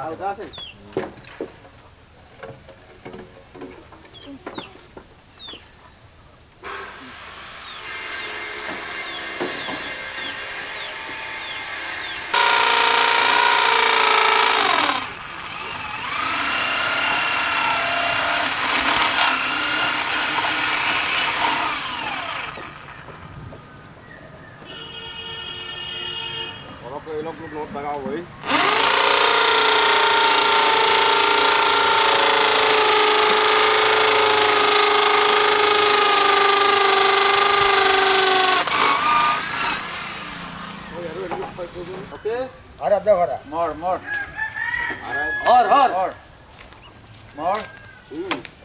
Alcance. Lúc nốt vào đâu vậy? Okay. Arab da agora. More. Arab. Or. More.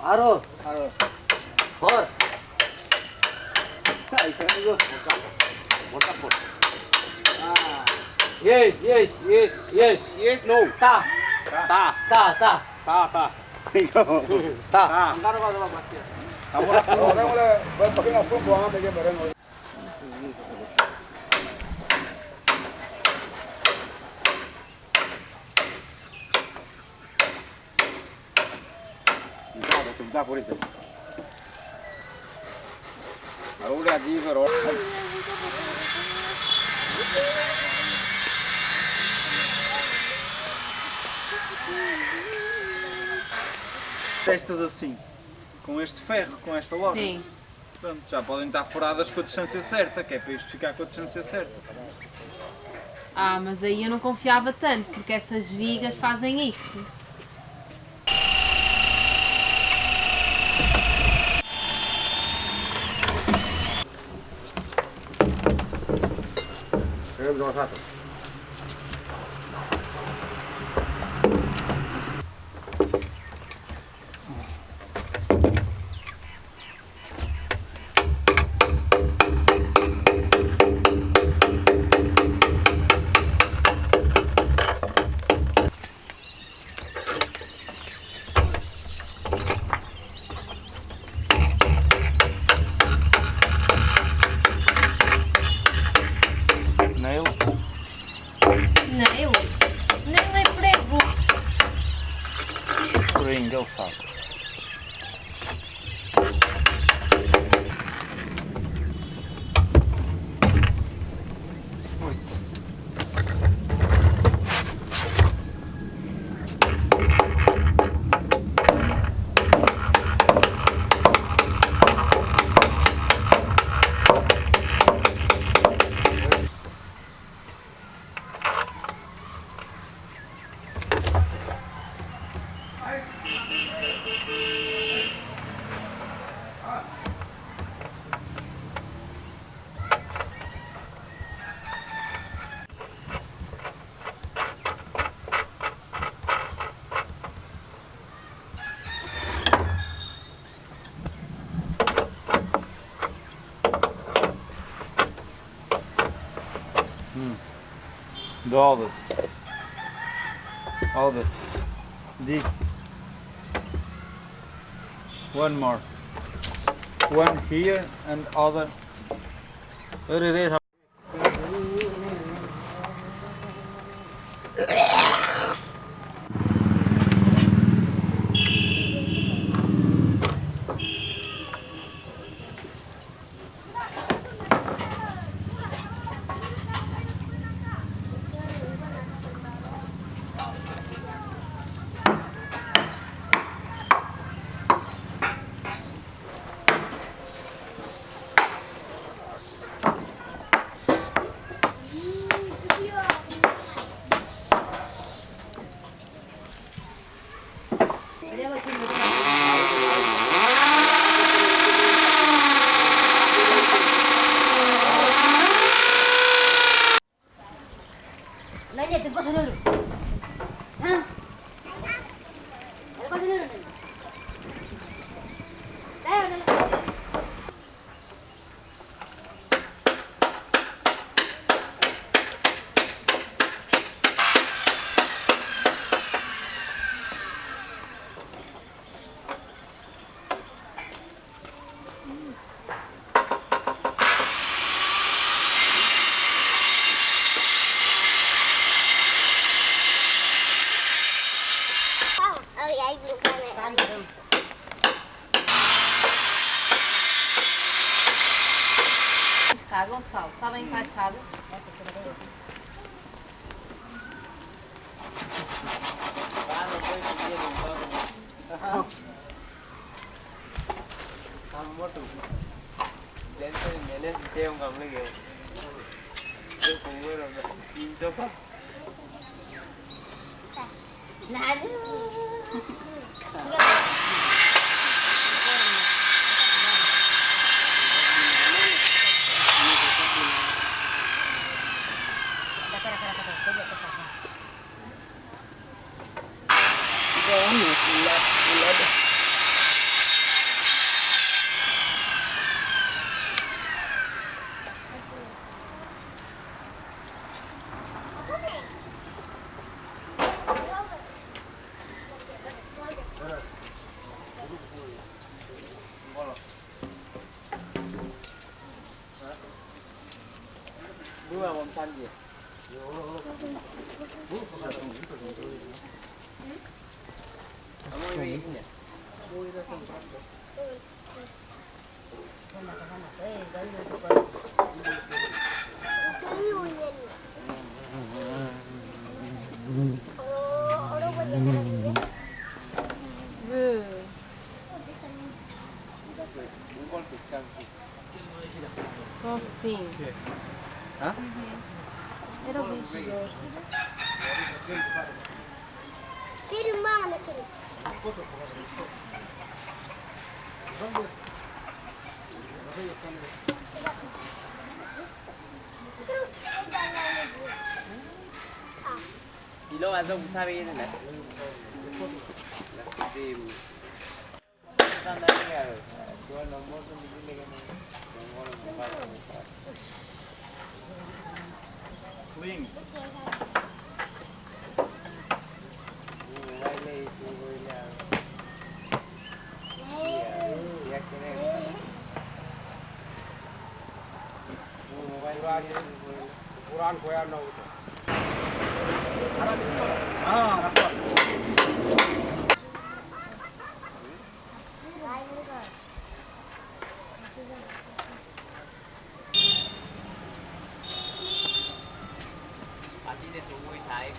Aro. Or. Ai, can go. Bota por. Yes. No. Ta. Angkara ko ba bakit? Wala pakai ngapun buang aja bareng. Tá por isso. Agora aqui verão. Estas assim, com este ferro, com esta loja. Sim. Pronto, já podem estar furadas com a distância certa, que é para isto ficar com a distância certa. Ah, mas aí eu não confiava tanto, porque essas vigas fazem isto. Nem prego. Porém, ele sabe. All of it. This. One more. One here and other. Where it is? Gonçalo, está bem encaixado? Só assim. Hã? Era o bicho. Firmar naquele. Kilo azam sabe ini nak. Tim. Sana ni kan. Dua nombor tu mungkin dengan nombor mobile. Clean. Mobile itu boleh. Ya kena. Mobile aja. Quran koya na ho. Pati ni tunggu saya.